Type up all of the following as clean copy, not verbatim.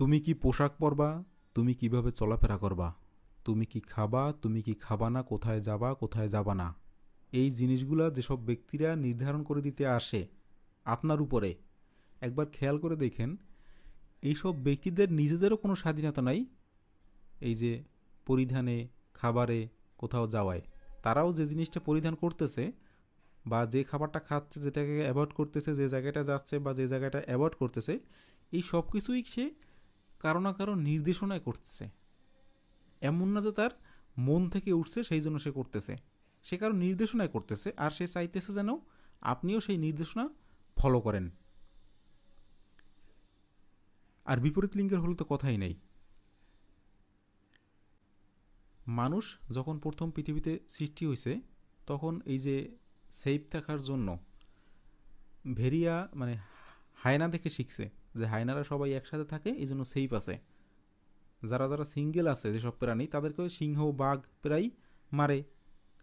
তুমি কি পোশাক পরবা, তুমি কিভাবে চলাফেরা করবা, তুমি কি খাবা, তুমি কি খাবা না, কোথায় যাবা, কোথায় যাবা না, এই জিনিসগুলা যেসব ব্যক্তিরা নির্ধারণ করে দিতে আসে আপনার উপরে, একবার খেয়াল করে দেখেন এইসব ব্যক্তিদের নিজেদেরও কোনো স্বাধীনতা নাই। এই যে পরিধানে, খাবারে, কোথাও যাওয়ায়, তারাও যে জিনিসটা পরিধান করতেছে বা যে খাবারটা খাচ্ছে, যেটাকে অ্যাভয়েড করতেছে, যে জায়গাটা যাচ্ছে বা যে জায়গাটা অ্যাভয়েড করতেছে, এই সব কিছুই সে কারো না কারো নির্দেশনায় করতেছে। এমন না যে তার মন থেকে উঠছে সেই জন্য সে করতেছে, সে কারো নির্দেশনায় করতেছে, আর সে চাইতেছে যেন আপনিও সেই নির্দেশনা ফলো করেন। আর বিপরীত লিঙ্গের হলে তো কথাই নেই। মানুষ যখন প্রথম পৃথিবীতে সৃষ্টি হয়েছে তখন এই যে সেফ থাকার জন্য ভেরিয়া মানে হায়না দেখে শিখছে যে হায়নারা সবাই একসাথে থাকে, এই জন্য সেফ আছে। যারা যারা সিঙ্গেল আছে যেসব প্রাণী, তাদেরকেও সিংহ বাঘ প্রায় মারে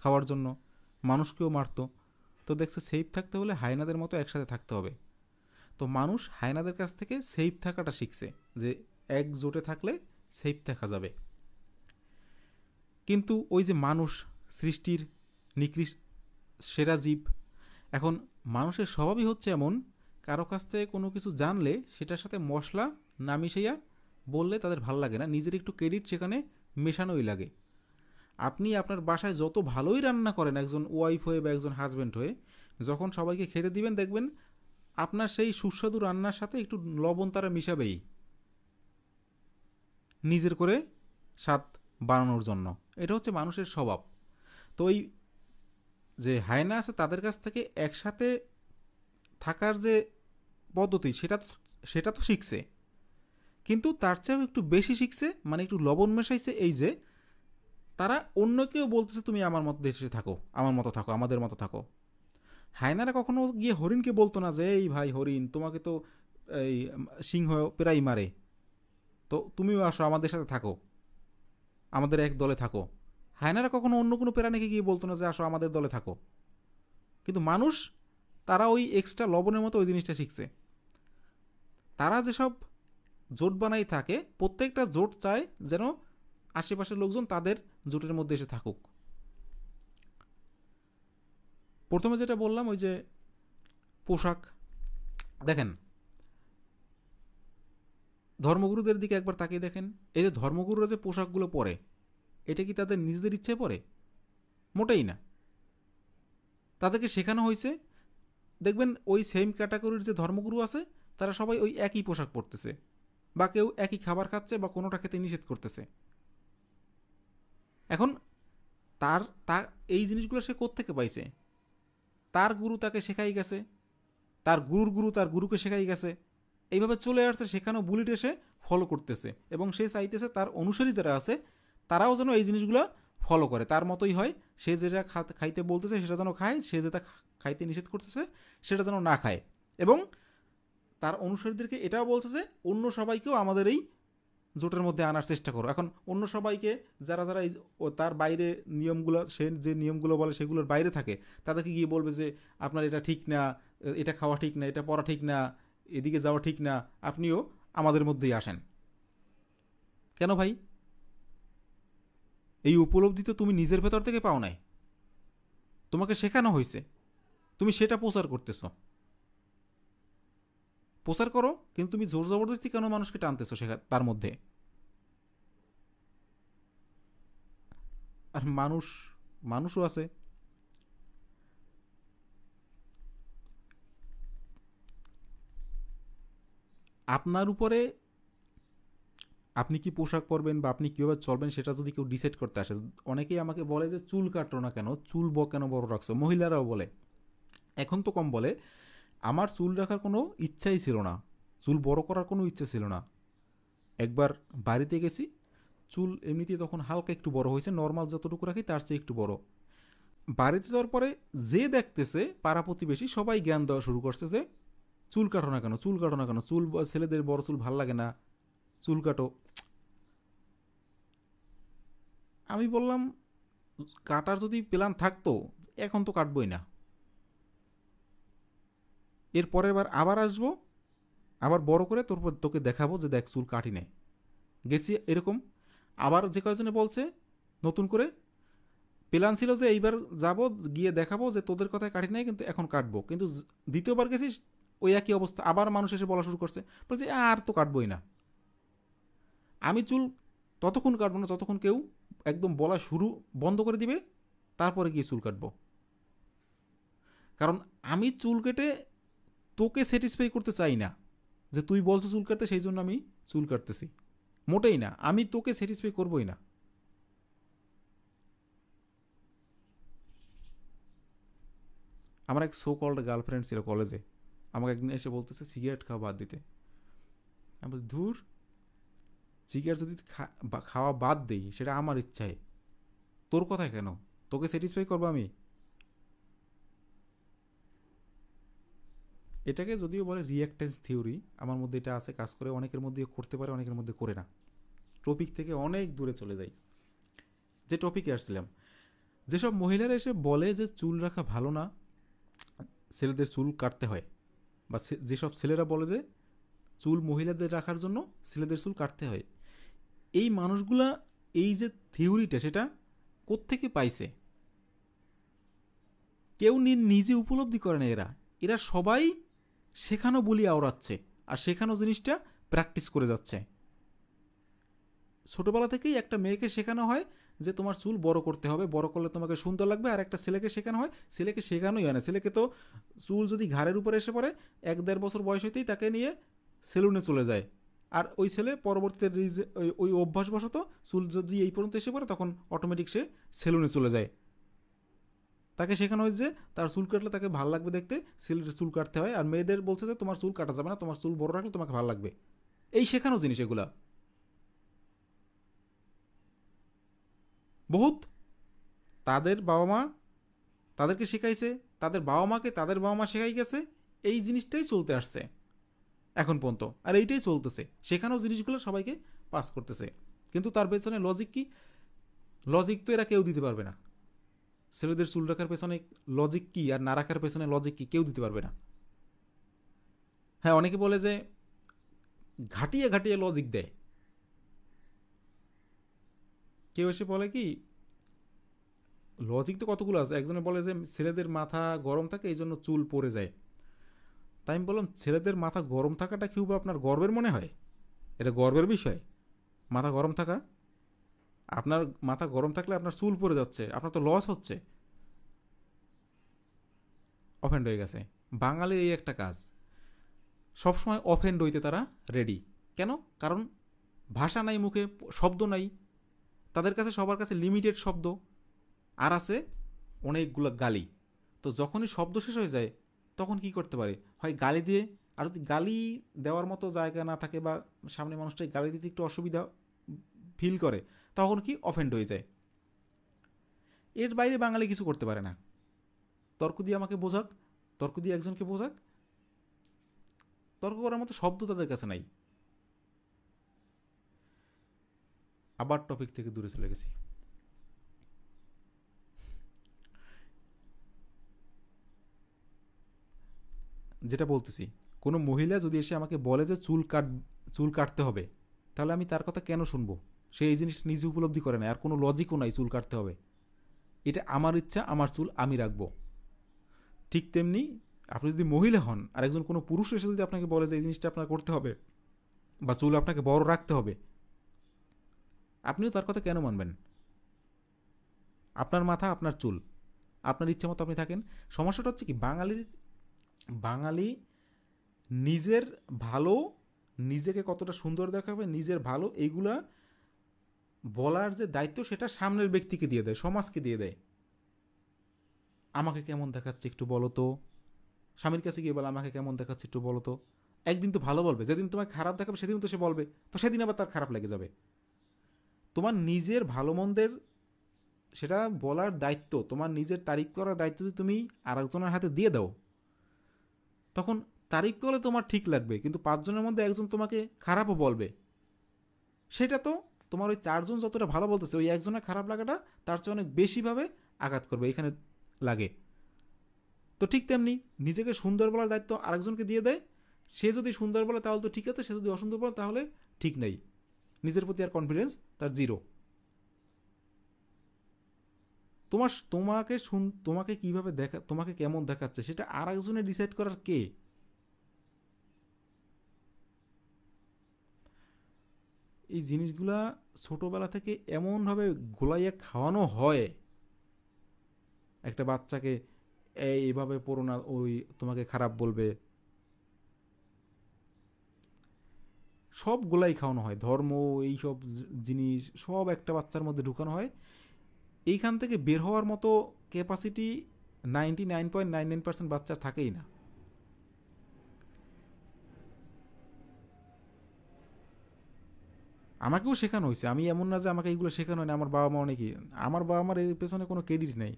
খাওয়ার জন্য, মানুষকেও মারতো। তো দেখছে সেফ থাকতে হলে হায়নাদের মতো একসাথে থাকতে হবে। তো মানুষ হায়নাদের কাছ থেকে সেফ থাকাটা শিখছে, যে একজোটে থাকলে সেফ থাকা যাবে। কিন্তু ওই যে মানুষ সৃষ্টির নিকৃষ্ট সেরা জীব, এখন মানুষের স্বভাবই হচ্ছে এমন, কারো কাছ থেকে কোনো কিছু জানলে সেটার সাথে মশলা না মিশাইয়া বললে তাদের ভাল লাগে না, নিজের একটু ক্রেডিট সেখানে মেশানোই লাগে। আপনি আপনার বাসায় যত ভালোই রান্না করেন একজন ওয়াইফ হয়ে বা একজন হাজব্যান্ড হয়ে, যখন সবাইকে খেতে দিবেন দেখবেন আপনার সেই সুস্বাদু রান্নার সাথে একটু লবণ তারা মিশাবেই, নিজের করে স্বাদ বাড়ানোর জন্য। এটা হচ্ছে মানুষের স্বভাব। তো এই যে হায়না আছে তাদের কাছ থেকে একসাথে থাকার যে পদ্ধতি, সেটা তো শিখছে, কিন্তু তার চেয়েও একটু বেশি শিখছে, মানে একটু লবণ মেশাইছে। এই যে তারা অন্য কেউ বলতেছে তুমি আমার মতো দেশে থাকো, আমার মতো থাকো, আমাদের মতো থাকো। হায়নারা কখনো গিয়ে হরিণকে বলতো না যে এই ভাই হরিণ, তোমাকে তো এই সিংহ প্রায় মারে, তো তুমিও আসো আমাদের সাথে থাকো, আমাদের এক দলে থাকো। হায়নারা কখনো অন্য কোনো প্রাণীকে গিয়ে বলতো না যে আসো আমাদের দলে থাকো। কিন্তু মানুষ, তারা ওই এক্সট্রা লবণের মতো ওই জিনিসটা শিখছে। তারা যেসব জোট বানাই থাকে, প্রত্যেকটা জোট চায় যেন আশেপাশের লোকজন তাদের জোটের মধ্যে এসে থাকুক। প্রথমে যেটা বললাম ওই যে পোশাক, দেখেন ধর্মগুরুদের দিকে একবার তাকিয়ে দেখেন। এই যে ধর্মগুরুরা যে পোশাকগুলো পরে, এটা কি তাদের নিজেদের ইচ্ছে পরে? মোটেই না। তাদেরকে শেখানো হয়েছে। দেখবেন ওই সেম ক্যাটাগরির যে ধর্মগুরু আছে, তারা সবাই ওই একই পোশাক পরতেছে, বা কেউ একই খাবার খাচ্ছে বা কোনোটা খেতে নিষেধ করতেছে। এখন তার তা এই জিনিসগুলো সে কোত্থেকে পাইছে? তার গুরু তাকে শেখাই গেছে, তার গুরুর গুরু তার গুরুকে শেখাই গেছে, এইভাবে চলে আসছে। সেখানেও বুলেট এসে ফলো করতেছে, এবং সে চাইতেছে তার অনুসারী যারা আছে তারাও যেন এই জিনিসগুলো ফলো করে, তার মতোই হয়। সে যেটা খাইতে বলতেছে সেটা যেন খায়, সে যেটা খাইতে নিষেধ করতেছে সেটা যেন না খায়। এবং তার অনুসারীদেরকে এটাও বলছে যে অন্য সবাইকেও আমাদের এই জোটের মধ্যে আনার চেষ্টা করো। এখন অন্য সবাইকে, যারা যারা তার বাইরে নিয়মগুলো, সে যে নিয়মগুলো বলে সেগুলোর বাইরে থাকে, তাদেরকে গিয়ে বলবে যে আপনার এটা ঠিক না, এটা খাওয়া ঠিক না, এটা পড়া ঠিক না, এদিকে যাওয়া ঠিক না, আপনিও আমাদের মধ্যেই আসেন। কেন ভাই? এই উপলব্ধি তো তুমি নিজের ভেতর থেকে পাও নাই, তোমাকে শেখানো হয়েছে, তুমি সেটা প্রচার করতেছ। প্রচার করো, কিন্তু তুমি জোর জবরদস্তি কেন মানুষকে টানতেছো তার মধ্যে? আর মানুষও আছে। আপনার উপরে আপনি কি পোশাক পরবেন বা আপনি কীভাবে চলবেন সেটা যদি কেউ ডিসাইড করতে আসে। অনেকেই আমাকে বলে যে চুল কাটো না কেন, চুল কেন বড় রাখছো, মহিলারাও বলে। এখন তো কম বলে। আমার চুল রাখার কোনো ইচ্ছাই ছিল না, চুল বড় করার কোনো ইচ্ছা ছিল না। একবার বাড়িতে গেছি, চুল এমনিতেই তখন হালকা একটু বড় হয়েছে, নর্মাল যতটুকু রাখি তার চেয়ে একটু বড়। বাড়িতে যাওয়ার পরে যে দেখতেছে পাড়া প্রতিবেশী সবাই জ্ঞান দেওয়া শুরু করছে যে চুল কাটো না কেন, চুল কাটো না কেন, চুল ছেলেদের বড় চুল ভাল লাগে না, চুল কাটো। আমি বললাম কাটার যদি প্ল্যান থাকতো এখন তো কাটবই না, এর পরের বার আবার আসবো, আবার বড় করে তোকে দেখাবো যে দেখ চুল কাটি নেয়, গেছি এরকম। আবার যে কয়জনে বলছে নতুন করে প্ল্যান ছিল যে এইবার যাব, গিয়ে দেখাবো যে তোদের কথায় কাটি নাই কিন্তু এখন কাটবো, কিন্তু দ্বিতীয়বার গেছিস ওই একই অবস্থা, আবার মানুষ এসে বলা শুরু করছে, বলছে আর তো কাটবোই না। আমি চুল ততক্ষণ কাটবো না যতক্ষণ কেউ একদম বলা শুরু বন্ধ করে দিবে, তারপরে গিয়ে চুল কাটবো। কারণ আমি চুল কেটে তোকে স্যাটিসফাই করতে চাই না, যে তুই বলছো চুল কাটতে সেই জন্য আমি চুল কাটতেছি, মোটেই না। আমি তোকে স্যাটিসফাই করবোই না। আমার এক সো কল্ড গার্লফ্রেন্ড ছিল কলেজে, আমাকে একদিন এসে বলতেছে সিগারেট খাওয়া বাদ দিতে। আমি বলি ধুর, সিগারেট যদি খাওয়া বাদ দিই সেটা আমার ইচ্ছায়, তোর কথায় কেন, তোকে স্যাটিসফাই করবো আমি? এটাকে যদিও বলে রিঅ্যাক্টেন্স থিওরি, আমার মধ্যে এটা আছে, কাজ করে, অনেকের মধ্যে করতে পারে, অনেকের মধ্যে করে না। টপিক থেকে অনেক দূরে চলে যাই। যে টপিকে আসছিলাম, যেসব মহিলারা এসে বলে যে চুল রাখা ভালো না, ছেলেদের চুল কাটতে হয়, বা যেসব ছেলেরা বলে যে চুল মহিলাদের রাখার জন্য ছেলেদের চুল কাটতে হয়, এই মানুষগুলা এই যে থিওরিটা সেটা কোত্থেকে পাইছে? কেউ নিজে উপলব্ধি করে না। এরা এরা সবাই শেখানো বলি আওড়াচ্ছে, আর শেখানো জিনিসটা প্র্যাকটিস করে যাচ্ছে। ছোটবেলা থেকেই একটা মেয়েকে শেখানো হয় যে তোমার চুল বড় করতে হবে, বড় করলে তোমাকে সুন্দর লাগবে। আর একটা ছেলেকে শেখানো হয়, ছেলেকে শেখানোই হয় না, ছেলেকে তো চুল যদি ঘাড়ের উপরে এসে পড়ে 1-1.5 বছর বয়স হইতেই তাকে নিয়ে সেলুনে চলে যায়। আর ওই ছেলে পরবর্তীতে ওই অভ্যাসবশত চুল যদি এই পর্যন্ত এসে পড়ে তখন অটোমেটিক সে সেলুনে চলে যায়। তাকে শেখানো হয়েছে যে তার চুল কাটলে তাকে ভালো লাগবে দেখতে, ছেলের চুল কাটতে হয়। আর মেয়েদের বলছে যে তোমার চুল কাটা যাবে না, তোমার চুল বড় রাখলে তোমাকে ভালো লাগবে। এই শেখানো জিনিস এগুলা বহুত। তাদের বাবা মা তাদেরকে শেখাইছে, তাদের বাবা মাকে তাদের বাবা মা শেখাই গেছে, এই জিনিসটাই চলতে আসছে এখন পর্যন্ত, আর এইটাই চলতেছে। শেখানো জিনিসগুলো সবাইকে পাস করতেছে, কিন্তু তার পেছনে লজিক কি? লজিক তো এরা কেউ দিতে পারবে না। ছেলেদের চুল রাখার পেছনে লজিক কি আর না রাখার পেছনে লজিক কি কেউ দিতে পারবে না। হ্যাঁ, অনেকে বলে যে ঘাটিয়ে ঘাটিয়ে লজিক দেয়। কেউ এসে বলে কি লজিক তো কতগুলো আছে, একজনে বলে যে ছেলেদের মাথা গরম থাকে এই জন্য চুল পড়ে যায়। তাই আমি বললাম ছেলেদের মাথা গরম থাকাটা কি আপনার গর্বের মনে হয়? এটা গর্বের বিষয় মাথা গরম থাকা? আপনার মাথা গরম থাকলে আপনার চুল পড়ে যাচ্ছে, আপনার তো লস হচ্ছে। অফেন্ড হয়ে গেছে। বাঙালির এই একটা কাজ, সবসময় অফেন্ড হইতে তারা রেডি। কেন? কারণ ভাষা নাই, মুখে শব্দ নাই, তাদের কাছে সবার কাছে লিমিটেড শব্দ, আর আছে অনেকগুলো গালি। তো যখনই শব্দ শেষ হয়ে যায় তখন কি করতে পারে? হয় গালি দিয়ে, আর যদি গালি দেওয়ার মতো জায়গা না থাকে বা সামনে মানুষটাই গালি দিতে একটু অসুবিধা ফিল করে, তখন কি অফেন্ড হয়ে যায়। এর বাইরে বাঙালি কিছু করতে পারে না। তর্ক দিয়ে আমাকে বোঝাক, তর্ক দিয়ে একজনকে বোঝাক, তর্ক করার মতো শব্দ তাদের কাছে নাই। আবার টপিক থেকে দূরে চলে গেছি। যেটা বলতেছি, কোনো মহিলা যদি এসে আমাকে বলে যে চুল কাটতে হবে, তাহলে আমি তার কথা কেন শুনবো? সে এই জিনিসটা নিজে উপলব্ধি করে না, আর কোনো লজিকও নাই চুল কাটতে হবে। এটা আমার ইচ্ছা, আমার চুল আমি রাখবো। ঠিক তেমনি আপনি যদি মহিলা হন আর একজন কোনো পুরুষ এসে যদি আপনাকে বলে যে এই জিনিসটা আপনার করতে হবে বা চুল আপনাকে বড় রাখতে হবে, আপনিও তার কথা কেন মানবেন? আপনার মাথা, আপনার চুল, আপনার ইচ্ছা মতো আপনি থাকেন। সমস্যাটা হচ্ছে কি, বাঙালি নিজের ভালো, নিজেকে কতটা সুন্দর দেখাবে, নিজের ভালো, এইগুলা বলার যে দায়িত্ব সেটা সামনের ব্যক্তিকে দিয়ে দেয়, সমাজকে দিয়ে দেয়। আমাকে কেমন দেখাচ্ছে একটু বলো তো। স্বামীর কাছে গিয়ে বলে আমাকে কেমন দেখাচ্ছে একটু বলো তো। একদিন তো ভালো বলবে, যেদিন তোমাকে খারাপ দেখাবে সেদিন তো সে বলবে, তো সেদিন আবার তার খারাপ লেগে যাবে। তোমার নিজের ভালো মন্দের সেটা বলার দায়িত্ব, তোমার নিজের তারিফ করার দায়িত্ব যদি তুমি আরেকজনের হাতে দিয়ে দাও, তখন তারিফ করলে তোমার ঠিক লাগবে, কিন্তু 5 জনের মধ্যে একজন তোমাকে খারাপও বলবে। সেটা তো তোমার ওই 4 জন যতটা ভালো বলতেছে, ওই একজনের খারাপ লাগাটা তার চেয়ে অনেক বেশিভাবে আঘাত করবে, এখানে লাগে। তো ঠিক তেমনি নিজেকে সুন্দর বলার দায়িত্ব আরেকজনকে দিয়ে দেয়, সে যদি সুন্দর বলে তাহলে তো ঠিক আছে, সে যদি অসুন্দর বলে তাহলে ঠিক নেই, নিজের প্রতি আর কনফিডেন্স তার জিরো। তোমাকে কিভাবে দেখা, তোমাকে কেমন দেখাচ্ছে সেটা আর একজনে ডিসাইড করার কে? এই জিনিসগুলা ছোটবেলা থেকে এমনভাবে গোলাইয়া খাওয়ানো হয় একটা বাচ্চাকে, এইভাবে পড়ো না, ওই তোমাকে খারাপ বলবে, সব গোলাই খাওয়ানো হয়, ধর্ম এইসব জিনিস সব একটা বাচ্চার মধ্যে ঢুকানো হয়। এইখান থেকে বের হওয়ার মতো ক্যাপাসিটি 99.99% বাচ্চার থাকেই না। আমাকেও শেখানো হয়েছে, আমি এমন না যে আমাকে এইগুলো শেখানো হয় না, আমার বাবা মা অনেকেই, আমার বাবা মার এর পেছনে কোনো ক্রেডিট নেই।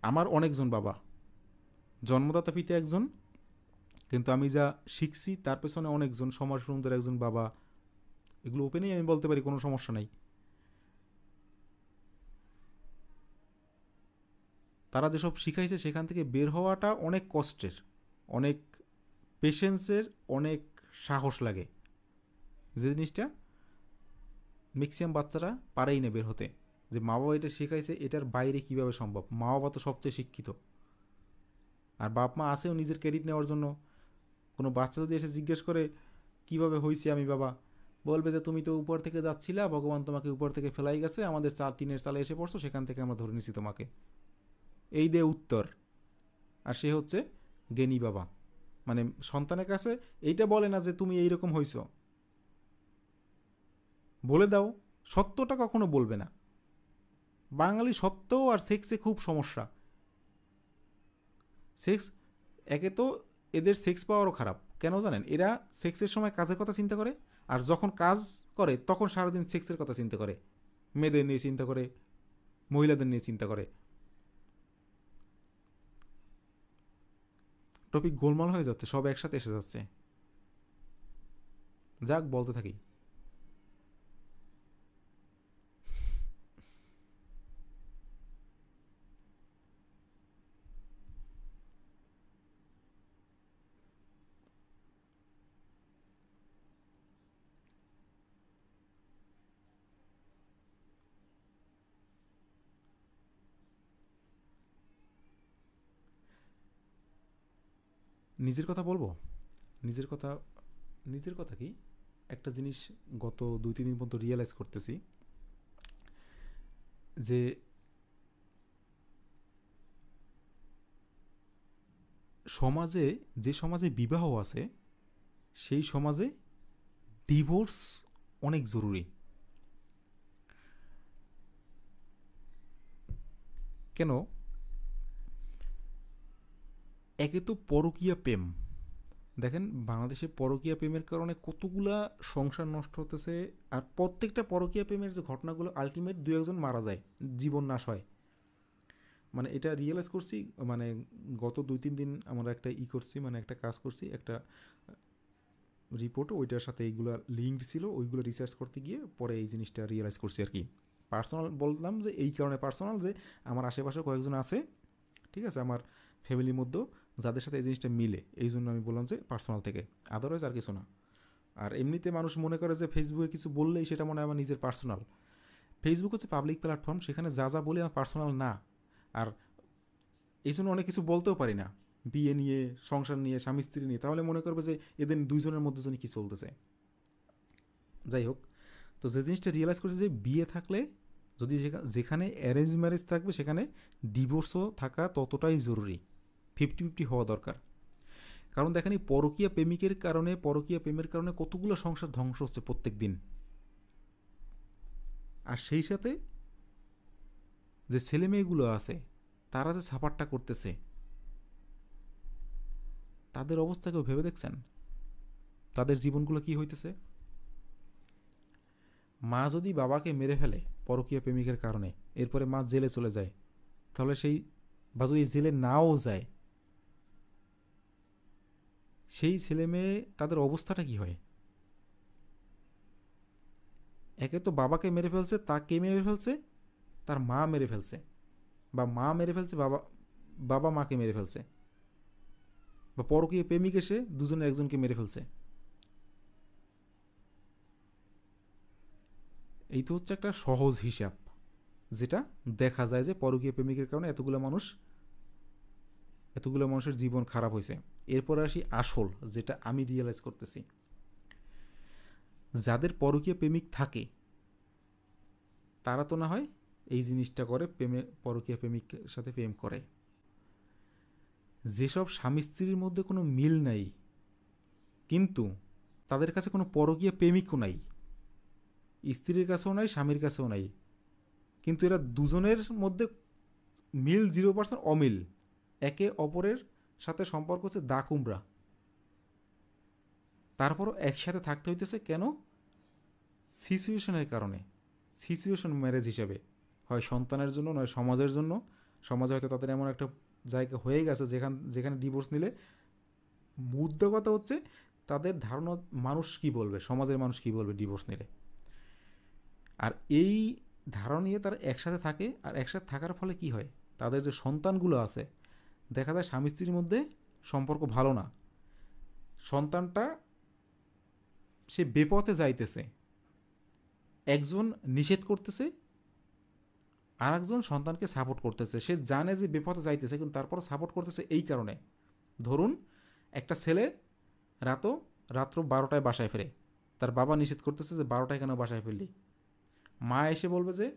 আমার অনেকজন বাবা, জন্মদাতা পিতা একজন, কিন্তু আমি যা শিখছি তার পেছনে অনেকজন, সমাজ সুন্দর একজন বাবা, এগুলো ওপেনেই আমি বলতে পারি, কোনো সমস্যা নাই। তারা যেসব শিখাইছে সেখান থেকে বের হওয়াটা অনেক কষ্টের, অনেক পেশেন্সের, অনেক সাহস লাগে, যে জিনিসটা ম্যাক্সিমাম বাচ্চারা পারেই না বের হতে। যে মা বাবা এটা শিখাইছে এটার বাইরে কিভাবে সম্ভব, মা বাবা তো সবচেয়ে শিক্ষিত, আর বাপ মা আসেও নিজের ক্রেডিট নেওয়ার জন্য। কোনো বাচ্চা যদি এসে জিজ্ঞেস করে কিভাবে হয়েছি আমি বাবা, বলবে যে তুমি তো উপর থেকে যাচ্ছিলা, ভগবান তোমাকে উপর থেকে ফেলাই গেছে, আমাদের টিনের চালে এসে পড়ছো, সেখান থেকে আমরা ধরে নিছি তোমাকে, এই দে উত্তর। আর সে হচ্ছে জ্ঞানী বাবা, মানে সন্তানের কাছে এইটা বলে না যে তুমি এইরকম হইছো, বলে দাও, সত্যটা কখনো বলবে না। বাঙালি সত্য আর সেক্সে খুব সমস্যা। সেক্স, একে তো এদের সেক্স পাওয়ারও খারাপ, কেন জানেন? এরা সেক্সের সময় কাজের কথা চিন্তা করে, আর যখন কাজ করে তখন সারাদিন সেক্সের কথা চিন্তা করে, মেয়েদের নিয়ে চিন্তা করে, মহিলাদের নিয়ে চিন্তা করে, টপিক গোলমাল হয়ে যাচ্ছে, সব একসাথে এসে যাচ্ছে। যাক, বলতে থাকি। নিজের কথা বলবো, নিজের কথা, নিজের কথা কি, একটা জিনিস গত 2-3 দিন পর্যন্ত রিয়েলাইজ করতেছি, যে সমাজে, যে সমাজে বিবাহ আছে সেই সমাজে ডিভোর্স অনেক জরুরি। কেন? একে তো পরকীয়া প্রেম, দেখেন বাংলাদেশে পরকীয়া প্রেমের কারণে কতগুলা সংসার নষ্ট হতেছে, আর প্রত্যেকটা পরকীয়া প্রেমের যে ঘটনাগুলো আলটিমেট 2-1 মারা যায়, জীবন নাশ হয়। মানে এটা রিয়েলাইজ করছি, মানে গত 2-3 দিন আমরা একটা করছি, মানে একটা কাজ করছি, একটা রিপোর্ট, ওইটার সাথে এইগুলো লিঙ্কড ছিল, ওইগুলো রিসার্চ করতে গিয়ে পরে এই জিনিসটা রিয়েলাইজ করছি আর কি। পার্সোনাল বললাম যে এই কারণে পার্সোনাল, যে আমার আশেপাশে কয়েকজন আছে, ঠিক আছে, আমার ফ্যামিলির মধ্যেও, যাদের সাথে এই জিনিসটা মিলে, এই জন্য আমি বললাম যে পার্সোনাল থেকে, আদারওয়াইজ আর কিছু না। আর এমনিতে মানুষ মনে করে যে ফেসবুকে কিছু বললেই সেটা মনে হয় আমার নিজের পার্সোনাল। ফেসবুক হচ্ছে পাবলিক প্ল্যাটফর্ম, সেখানে যা যা বলি আমার পার্সোনাল না। আর এই জন্য অনেক কিছু বলতেও পারি না, বিয়ে নিয়ে, সংসার নিয়ে, স্বামী স্ত্রী নিয়ে, তাহলে মনে করবে যে এদের দুইজনের মধ্যে যেন কি চলতেছে। যাই হোক, তো যে জিনিসটা রিয়েলাইজ করছে যে বিয়ে থাকলে, যদি যেখানে অ্যারেঞ্জ ম্যারেজ থাকবে সেখানে ডিভোর্সও থাকা ততটাই জরুরি, 50-50 হওয়া দরকার। কারণ দেখেন এই পরকীয়া প্রেমিকের কারণে, পরকীয়া প্রেমের কারণে কতগুলো সংসার ধ্বংস হচ্ছে প্রত্যেক দিন। আর সেই সাথে যে ছেলে মেয়েগুলো আছে তারা যে সাফারটা করতেছে, তাদের অবস্থা কেউ ভেবে দেখছেন? তাদের জীবনগুলো কি হইতেছে? মা যদি বাবাকে মেরে ফেলে পরকীয়া প্রেমিকের কারণে, এরপরে মা জেলে চলে যায়, তাহলে সেই, বা যদি জেলে নাও যায়, সেই ছেলে মেয়ে তাদের অবস্থাটা কি হয়? একে তো বাবাকে মেরে ফেলছে, তা কে মেরে ফেলছে? তার মা মেরে ফেলছে, বা মা মেরে ফেলছে বাবা, বাবা মাকে মেরে ফেলছে, বা পরকীয় প্রেমিক এসে দুজনে একজনকে মেরে ফেলছে। এই তো হচ্ছে একটা সহজ হিসাব, যেটা দেখা যায় যে পরকীয় প্রেমিকের কারণে এতগুলো মানুষের জীবন খারাপ হয়েছে। এরপর আসি আসল, যেটা আমি রিয়েলাইজ করতেছি, যাদের পরকীয় প্রেমিক থাকে তারা তো না হয় এই জিনিসটা করে, পরকীয় প্রেমিকের সাথে প্রেম করে। যেসব স্বামী স্ত্রীর মধ্যে কোনো মিল নাই, কিন্তু তাদের কাছে কোনো পরকীয় প্রেমিকও নাই, স্ত্রীর কাছেও নাই, স্বামীর কাছেও নাই, কিন্তু এরা দুজনের মধ্যে মিল 0%, অমিল, একে অপরের সাথে সম্পর্ক হচ্ছে দা কুমড়া, তারপরও একসাথে থাকতে হইতেছে কেন? সিচুয়েশনের কারণে, সিচুয়েশন ম্যারেজ হিসাবে, হয় সন্তানের জন্য, নয় সমাজের জন্য। সমাজে হয়তো তাদের এমন একটা জায়গা হয়ে গেছে যেখানে ডিভোর্স নিলে মুদ্রা কথা হচ্ছে তাদের ধারণা মানুষ কি বলবে, সমাজের মানুষ কি বলবে ডিভোর্স নিলে। আর এই ধারণা নিয়ে তারা একসাথে থাকে, আর একসাথে থাকার ফলে কি হয়, তাদের যে সন্তানগুলো আছে, দেখা যায় স্বামী স্ত্রীর মধ্যে সম্পর্ক ভালো না, সন্তানটা সে বেপথে যাইতেছে, একজন নিষেধ করতেছে আর একজন সন্তানকে সাপোর্ট করতেছে। সে জানে যে বেপথে যাইতেছে, কিন্তু তারপর সাপোর্ট করতেছে এই কারণে, ধরুন একটা ছেলে রাত্র 12টায় বাসায় ফেরে, তার বাবা নিষেধ করতেছে যে 12টায় কেন বাসায় ফিরলি, মা এসে বলবে যে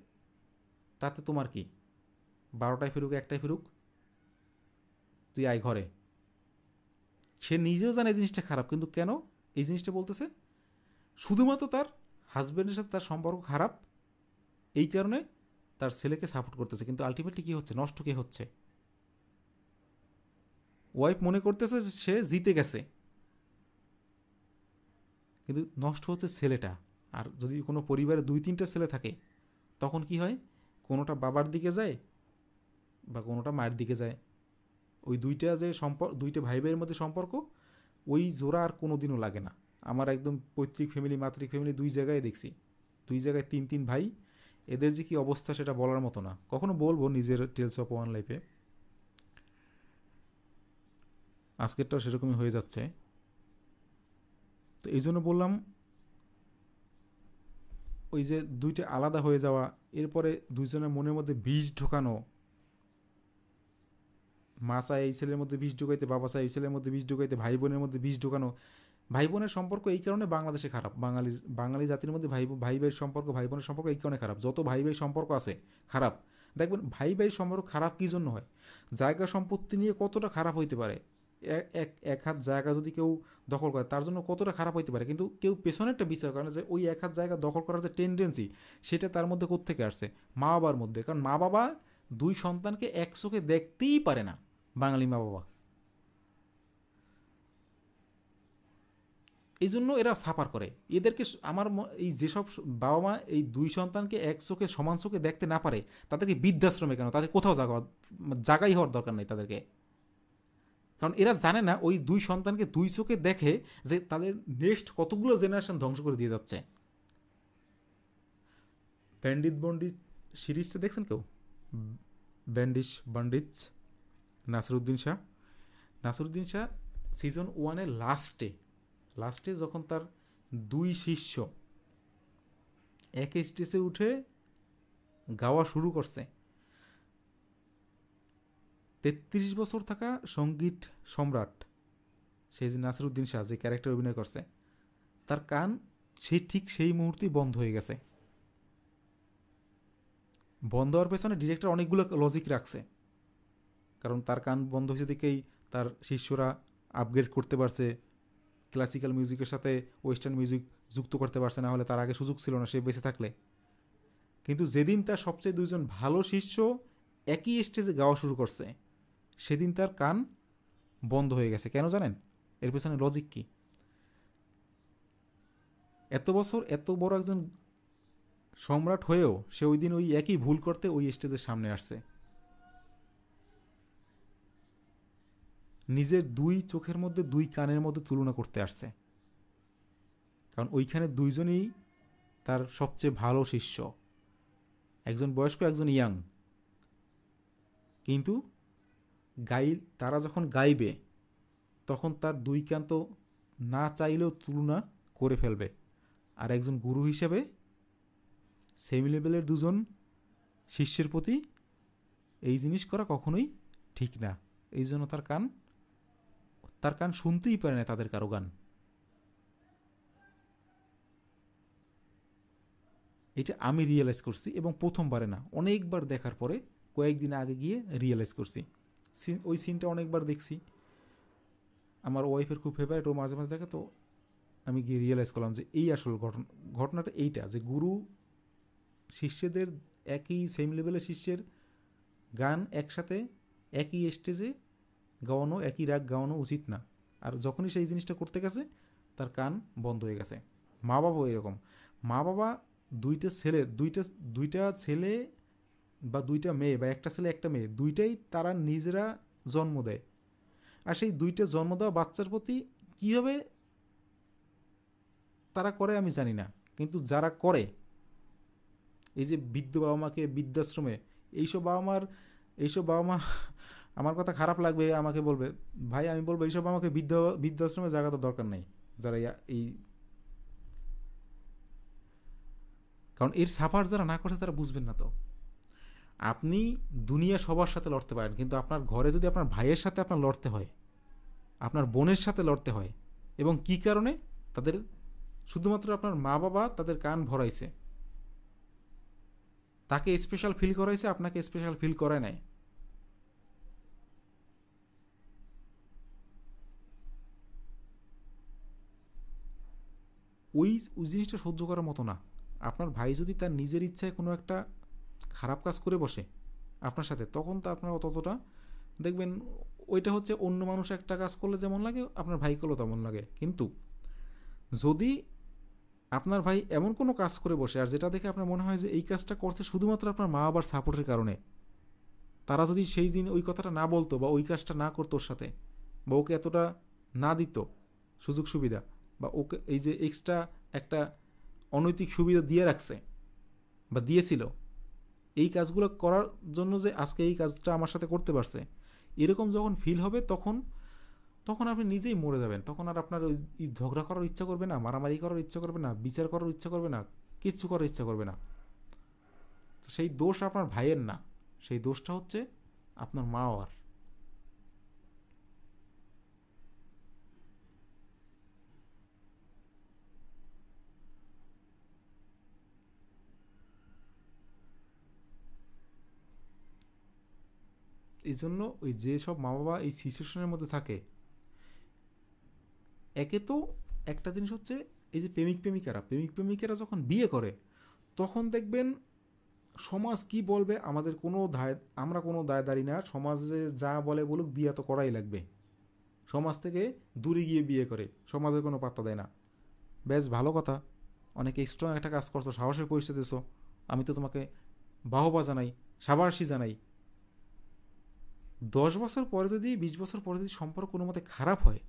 তাতে তোমার কি, 12টায় ফিরুক 1টায় ফিরুক, তুই আয় ঘরে। সে নিজেও জানে এই জিনিসটা খারাপ, কিন্তু কেন এই জিনিসটা বলতেছে? শুধুমাত্র তার হাজব্যান্ডের সাথে তার সম্পর্ক খারাপ, এই কারণে তার ছেলেকে সাপোর্ট করতেছে। কিন্তু আলটিমেটলি কী হচ্ছে, নষ্ট কে হচ্ছে? ওয়াইফ মনে করতেছে যে সে জিতে গেছে, কিন্তু নষ্ট হচ্ছে ছেলেটা। আর যদি কোনো পরিবারে 2-3টা ছেলে থাকে, তখন কি হয়, কোনোটা বাবার দিকে যায় বা কোনোটা মায়ের দিকে যায়। ওই দুইটা ভাই ভাইয়ের মধ্যে সম্পর্ক, ওই জোড়া আর কোনো দিনও লাগে না। আমার একদম পৈতৃক ফ্যামিলি মাতৃক ফ্যামিলি দুই জায়গায় দেখছি, দুই জায়গায় 3 ভাই, এদের যে কী অবস্থা সেটা বলার মতো না। কখনো বলবো নিজের টেলস অফ ওয়ান লাইফে, আজকেরটাও সেরকমই হয়ে যাচ্ছে। তো এই জন্য বললাম, ওই যে দুইটা আলাদা হয়ে যাওয়া, এরপরে দুইজনের মনের মধ্যে বিষ ঢোকানো, মা চায় এই ছেলের মধ্যে বিষ ঢুকাইতে, বাবা চায় এই ছেলের মধ্যে বিষ ঢুকাইতে, ভাই বোনের মধ্যে বিষ ঢুকানো। ভাই বোনের সম্পর্ক এই কারণে বাংলাদেশে খারাপ, বাঙালি জাতির মধ্যে ভাই ভাইয়ের সম্পর্ক, ভাই বোনের সম্পর্ক এই কারণে খারাপ। যত ভাই ভাই সম্পর্ক আছে খারাপ, দেখবেন ভাই ভাই সম্পর্ক খারাপ কী জন্য হয়? জায়গা সম্পত্তি নিয়ে কতটা খারাপ হইতে পারে, এক হাত জায়গা যদি কেউ দখল করে তার জন্য কতটা খারাপ হইতে পারে, কিন্তু কেউ পেছনেরটা বিচার করে না যে ওই এক হাত জায়গা দখল করার যে টেন্ডেন্সি, সেটা তার মধ্যে কোত্থেকে আসছে? মা বাবার মধ্যে। কারণ মা বাবা দুই সন্তানকে এক চোখে দেখতেই পারে না, বাঙালি মা বাবা। এই জন্য এরা সাফার করে। এদেরকে এই যেসব বাবা মা এই দুই সন্তানকে এক চোখে সমান চোখে দেখতে না পারে, তাদেরকে বৃদ্ধাশ্রমে কেন, তাদের কোথাও জায়গাই হওয়ার দরকার নেই তাদেরকে। কারণ এরা জানে না ওই দুই সন্তানকে দুই চোখে দেখে যে তাদের নেক্সট কতগুলো জেনারেশন ধ্বংস করে দিয়ে যাচ্ছে। ব্যান্ডিট বন্ডিট সিরিজটা দেখছেন কেউ? বান্ডিটস, নাসিরুদ্দিন শাহ সিজন 1-এর লাস্টে যখন তার দুই শিষ্য এক স্টেজে উঠে গাওয়া শুরু করছে, 33 বছর থাকা সঙ্গীত সম্রাট, সেই যে নাসিরুদ্দিন শাহ যে ক্যারেক্টার অভিনয় করছে, তার কান ঠিক সেই মুহূর্তেই বন্ধ হয়ে গেছে। বন্ধ হওয়ার পেছনে ডিরেক্টর অনেকগুলো লজিক রাখছে, কারণ তার কান বন্ধ হয়েছে দিকেই তার শিষ্যরা আপগ্রেড করতে পারছে, ক্লাসিক্যাল মিউজিকের সাথে ওয়েস্টার্ন মিউজিক যুক্ত করতে পারছে, না হলে তার আগে সুযোগ ছিল না সে বেঁচে থাকলে। কিন্তু যেদিন তার সবচেয়ে দুইজন ভালো শিষ্য একই স্টেজে গাওয়া শুরু করছে, সেদিন তার কান বন্ধ হয়ে গেছে। কেন জানেন এর পেছনে লজিক কি? এত বছর এত বড় একজন সম্রাট হয়েও সে ওই দিন ওই একই ভুল করতে ওই স্টেজের সামনে আসছে। নিজের দুই চোখের মধ্যে দুই কানের মধ্যে তুলনা করতে আসছে, কারণ ওইখানে দুইজনই তার সবচেয়ে ভালো শিষ্য, একজন বয়স্ক একজন ইয়াং। কিন্তু তারা যখন গাইবে তখন তার দুই কান তো না চাইলেও তুলনা করে ফেলবে। আর একজন গুরু হিসেবে সেম লেভেলের দুজন শিষ্যের প্রতি এই জিনিস করা কখনোই ঠিক না। এই জন্য তার কান শুনতেই পারে না তাদের কারো গান। এটা আমি রিয়েলাইজ করছি, এবং প্রথমবারে না, অনেকবার দেখার পরে কয়েকদিন আগে গিয়ে রিয়েলাইজ করছি। ওই সিনটা অনেকবার দেখছি, আমার ওয়াইফের খুব ফেভারিট, ও মাঝে মাঝে দেখে, তো আমি গিয়ে রিয়েলাইজ করলাম যে এই আসল ঘটনাটা এইটা, যে গুরু শিষ্যদের একই সেম লেভেলের শিষ্যের গান একসাথে একই স্টেজে গাওয়ানো, একই রাগ গাওয়ানো উচিত না। আর যখনই সেই জিনিসটা করতে গেছে তার কান বন্ধ হয়ে গেছে। মা বাবাও এরকম। মা বাবা দুইটা ছেলে বা দুইটা মেয়ে, বা একটা ছেলে একটা মেয়ে, দুইটাই তারা নিজেরা জন্ম দেয়। আর সেই দুইটা জন্ম দেওয়া বাচ্চার প্রতি কীভাবে তারা করে আমি জানি না, কিন্তু যারা করে, এই যে বৃদ্ধ বাবা মাকে বৃদ্ধাশ্রমে, এইসব বাবা মা আমার কথা খারাপ লাগবে, আমাকে বলবে ভাই, আমি বলবো এইসব আমাকে বৃদ্ধাশ্রমে জায়গা তো দরকার নেই, যারা এই, কারণ এর সাফার যারা না করছে তারা বুঝবেন না। তো আপনি দুনিয়া সবার সাথে লড়তে পারেন, কিন্তু আপনার ঘরে যদি আপনার ভাইয়ের সাথে আপনার লড়তে হয়, আপনার বোনের সাথে লড়তে হয়, এবং কি কারণে? তাদের শুধুমাত্র আপনার মা বাবা তাদের কান ভরাইছে, তাকে স্পেশাল ফিল করাইছে, আপনাকে স্পেশাল ফিল করায় নাই। ওই জিনিসটা সহ্য করার মতো না। আপনার ভাই যদি তার নিজের ইচ্ছায় কোনো একটা খারাপ কাজ করে বসে আপনার সাথে, তখন তো আপনার ততটা দেখবেন, ওইটা হচ্ছে অন্য মানুষ একটা কাজ করলে যেমন লাগে আপনার ভাই করলেও তেমন লাগে। কিন্তু যদি আপনার ভাই এমন কোনো কাজ করে বসে, আর যেটা দেখে আপনার মনে হয় যে এই কাজটা করছে শুধুমাত্র আপনার মা বাবার সাপোর্টের কারণে, তারা যদি সেই দিন ওই কথাটা না বলতো, বা ওই কাজটা না করতো ওর সাথে, বা ওকে এতটা না দিত সুযোগ সুবিধা, বা ওকে এই যে এক্সট্রা একটা অনৈতিক সুবিধা দিয়ে রাখছে বা দিয়েছিল, এই কাজগুলো করার জন্য যে আজকে এই কাজটা আমার সাথে করতে পারছে, এরকম যখন ফিল হবে, তখন আপনি নিজেই মরে যাবেন। তখন আর আপনার ওই ঝগড়া করার ইচ্ছা করবে না, মারামারি করার ইচ্ছা করবে না, বিচার করার ইচ্ছা করবে না, কিচ্ছু করার ইচ্ছা করবে না। তো সেই দোষ আপনার ভাইয়ের না, সেই দোষটা হচ্ছে আপনার মা বাবার। এই জন্য ওই যেসব মা বাবা এই সিচুয়েশনের মধ্যে থাকে, একে তো একটা জিনিস হচ্ছে, এই যে প্রেমিক প্রেমিকারা যখন বিয়ে করে, তখন দেখবেন সমাজ কি বলবে আমাদের কোনো দায়, আমরা কোনো দায়দারি না, সমাজে যা বলে বলুক, বিয়ে তো করাই লাগবে। সমাজ থেকে দূরে গিয়ে বিয়ে করে, সমাজের কোনো পাত্তা দেয় না। বেশ ভালো কথা, অনেক স্ট্রং একটা কাজ করছো, সাহসের পরিচয় দিছো, আমি তো তোমাকে বাহবা জানাই, সাবাসী জানাই। 10 বছর পরে যদি, 20 বছর পরে যদি সম্পর্ক কোনো মতে খারাপ হয়,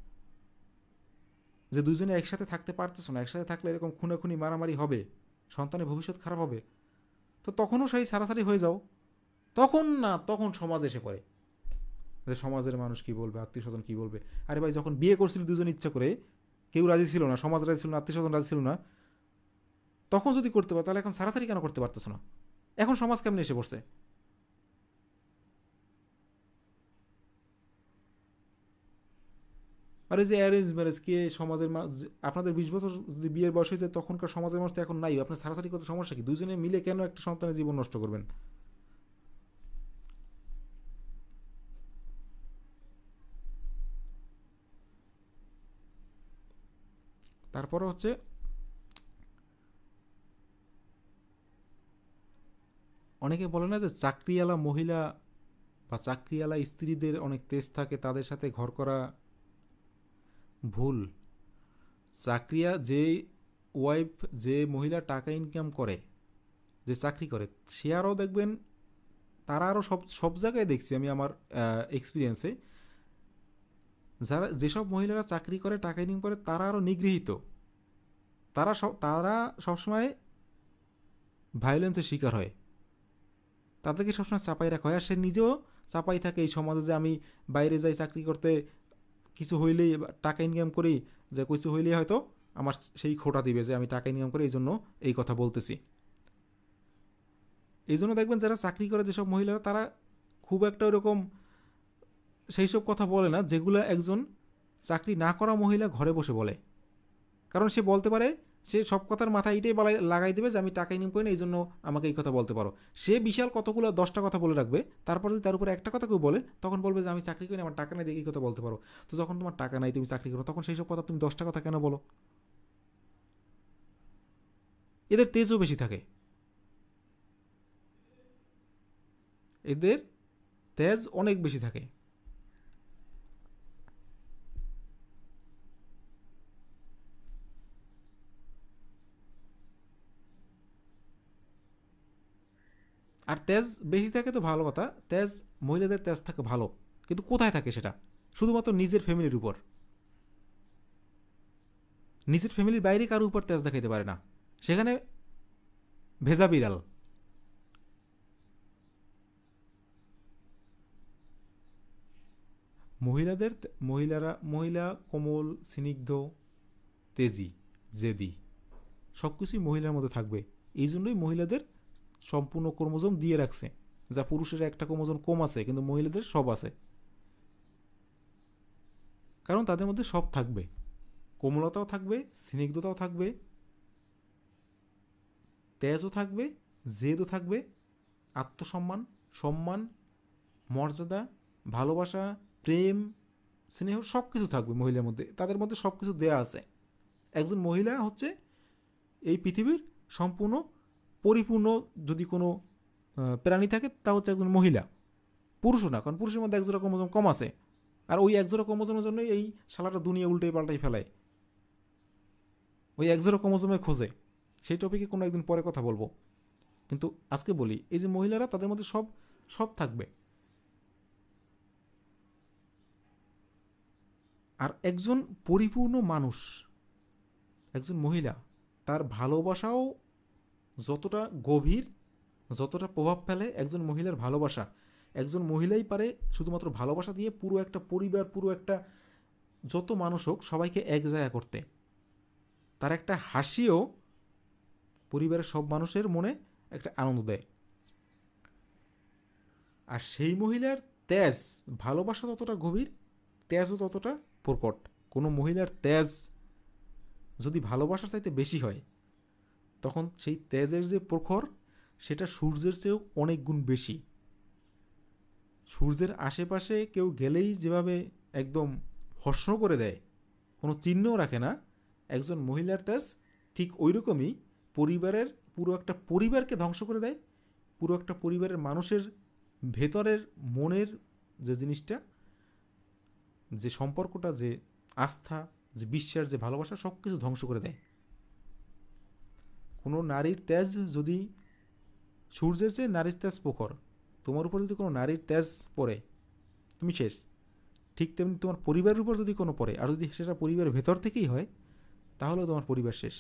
যে দুজনে একসাথে থাকতে পারতেছো না, একসাথে থাকলে এরকম খুনাখুনি মারামারি হবে, সন্তানের ভবিষ্যৎ খারাপ হবে, তো তখনও সেই সারাসারি হয়ে যাও। তখন না, তখন সমাজ এসে পড়ে, যে সমাজের মানুষ কি বলবে, আত্মীয় স্বজন কি বলবে। আরে ভাই, যখন বিয়ে করছিল দুজন ইচ্ছা করে, কেউ রাজি ছিল না, সমাজ রাজি ছিল না, আত্মীয় স্বজন রাজি ছিল না, তখন যদি করতে পারো, তাহলে এখন সারাসারি কেন করতে পারতেছো না? এখন সমাজ কেমনে এসে পড়ছে? আর এই যে অ্যারেঞ্জ ম্যারেজ, কে সমাজের আপনাদের 20 বছর যদি বিয়ের বয়স হয়ে যায়, তখনকার সমাজের মানুষ তো এখন নাই, আপনার সারাসারি করতে সমস্যা কি? দুজনে মিলে কেন একটা সন্তানের জীবন নষ্ট করবেন? তারপরে হচ্ছে, অনেকে বলে না যে চাকরিওয়ালা মহিলা বা চাকরিওয়ালা স্ত্রীদের অনেক তেজ থাকে, তাদের সাথে ঘর করা ভুল। যে ওয়াইফ, যে মহিলা টাকা ইনকাম করে, যে চাকরি করে, সে আরও দেখবেন, তারা আরও সব সব জায়গায় দেখছি আমি আমার এক্সপিরিয়েন্সে, যেসব মহিলারা চাকরি করে, টাকা ইনকাম করে, তারা আরও নিগৃহীত, তারা সবসময় ভায়োলেন্সের শিকার হয়, তাদেরকে সবসময় চাপাই রাখা হয়, আর সে নিজেও চাপাই থাকে এই সমাজে, যে আমি বাইরে যাই চাকরি করতে, কিছু হইলেই টাকা ইনকাম করি, যে কিছু হইলেই হয়তো আমার সেই খোটা দিবে যে আমি টাকা ইনকাম করি এই জন্য এই কথা বলতেছি। এই জন্য দেখবেন যারা চাকরি করে যেসব মহিলারা, তারা খুব একটা ওরকম সেই সব কথা বলে না যেগুলো একজন চাকরি না করা মহিলা ঘরে বসে বলে। কারণ সে বলতে পারে, সে সব কথার মাথায় এটাই লাগাই দেবে যে আমি টাকা ইনকাম করি না এই জন্য আমাকে এই কথা বলতে পারো। সে বিশাল কতগুলো 10টা কথা বলে রাখবে, তারপর যদি তার উপরে একটা কথা কেউ বলে তখন বলবে যে আমি চাকরি করি না, আমার টাকা নাই, দেখে এই কথা বলতে পারো। তো যখন তোমার টাকা নাই, তুমি চাকরি করো, তখন সেই সব কথা তুমি 10টা কথা কেন বলো? এদের তেজও বেশি থাকে, এদের তেজ অনেক বেশি থাকে। আর তেজ বেশি থাকে তো ভালো কথা, তেজ মহিলাদের তেজ থাকে ভালো, কিন্তু কোথায় থাকে সেটা? শুধুমাত্র নিজের ফ্যামিলির উপর, নিজের ফ্যামিলির বাইরে কারো উপর তেজ দেখাইতে পারে না, সেখানে ভেজা বিড়াল। মহিলাদের, মহিলা কোমল, স্নিগ্ধ, তেজি, জেদি, সব কিছুই মহিলার মধ্যে থাকবে। এই জন্যই মহিলাদের সম্পূর্ণ ক্রোমোজোম দিয়ে রাখছে, যা পুরুষের একটা ক্রোমোজোম কম আছে কিন্তু মহিলাদের সব আছে। কারণ তাদের মধ্যে সব থাকবে, কোমলতাও থাকবে, স্নিগ্ধতাও থাকবে, তেজও থাকবে, জেদও থাকবে, আত্মসম্মান, সম্মান, মর্যাদা, ভালোবাসা, প্রেম, স্নেহ সব কিছু থাকবে মহিলার মধ্যে। তাদের মধ্যে সব কিছু দেয়া আছে। একজন মহিলা হচ্ছে এই পৃথিবীর সম্পূর্ণ পরিপূর্ণ যদি কোনো প্রাণী থাকে তা হচ্ছে একজন মহিলা, পুরুষও না, কারণ পুরুষের মধ্যে একজোড়া ক্রোমোজোম কম আছে। আর ওই একজোড়া ক্রোমোজোমের জন্যই এই শালাটা দুনিয়া উল্টে পাল্টাই ফেলায়, ওই একজোড়া ক্রোমোজোমের খোঁজে। সেই টপিকে কোনো একদিন পরে কথা বলবো, কিন্তু আজকে বলি এই যে মহিলারা, তাদের মধ্যে সব সব থাকবে। আর একজন পরিপূর্ণ মানুষ, একজন মহিলা, তার ভালোবাসাও যতটা গভীর, যতটা প্রভাব ফেলে একজন মহিলার ভালোবাসা, একজন মহিলাই পারে শুধুমাত্র ভালোবাসা দিয়ে পুরো একটা পরিবার, পুরো একটা যত মানুষ হোক সবাইকে এক জায়গা করতে। তার একটা হাসিও পরিবারের সব মানুষের মনে একটা আনন্দ দেয়। আর সেই মহিলার তেজ, ভালোবাসা ততটা গভীর, তেজও ততটা প্রকট। কোনো মহিলার তেজ যদি ভালোবাসার চাইতে বেশি হয়, তখন সেই তেজের যে প্রখর, সেটা সূর্যের চেয়েও অনেক গুণ বেশি। সূর্যের আশেপাশে কেউ গেলেই যেভাবে একদম ভস্ম করে দেয়, কোনো চিহ্নও রাখে না, একজন মহিলার তেজ ঠিক ওই রকমই পরিবারের, পুরো একটা পরিবারকে ধ্বংস করে দেয়। পুরো একটা পরিবারের মানুষের ভেতরের মনের যে জিনিসটা, যে সম্পর্কটা, যে আস্থা, যে বিশ্বাস, যে ভালোবাসা, সব কিছু ধ্বংস করে দেয়। কোনো নারীর তেজ যদি সূর্যের চেয়ে নারীর তেজ প্রখর, তোমার উপর যদি কোনো নারীর তেজ পড়ে, তুমি শেষ। ঠিক তেমনি তোমার পরিবারের উপর যদি কোনো পড়ে, আর যদি সেটা পরিবারের ভেতর থেকেই হয়, তাহলেও তোমার পরিবার শেষ।